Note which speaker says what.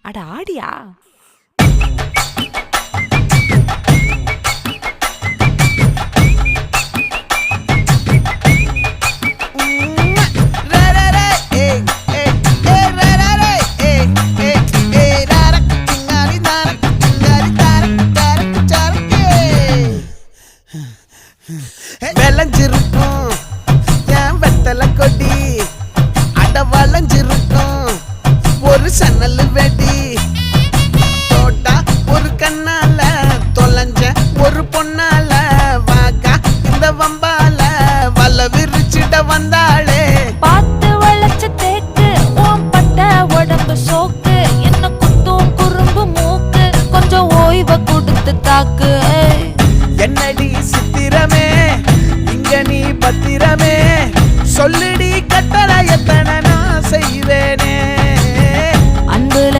Speaker 1: அட ஆடியா?
Speaker 2: விளைஞ்சிருக்கும் என் வெத்தலை கொடி, அட வளைஞ்சிருக்கும் ஒரு சன்னல் வெடி. தோட்டா ஒரு கண்ணால தொலைஞ்ச ஒரு பொண்ணால வாக்கா இந்த வம்பால வல விரிச்சிட வந்தாளே.
Speaker 1: பார்த்து வளைச்ச தேக்கு ஓம் பட்ட உடம்பு சோக்கு, என்ன குத்தும் குறும்பு மூக்கு, கொஞ்சம் ஓய்வை கொடுத்து தாக்கு.
Speaker 2: என்னடி சித்திரமே இங்க நீ பத்திரமே, சொல்லுடி கட்டளை எத்தனை நான் செய்வேன்.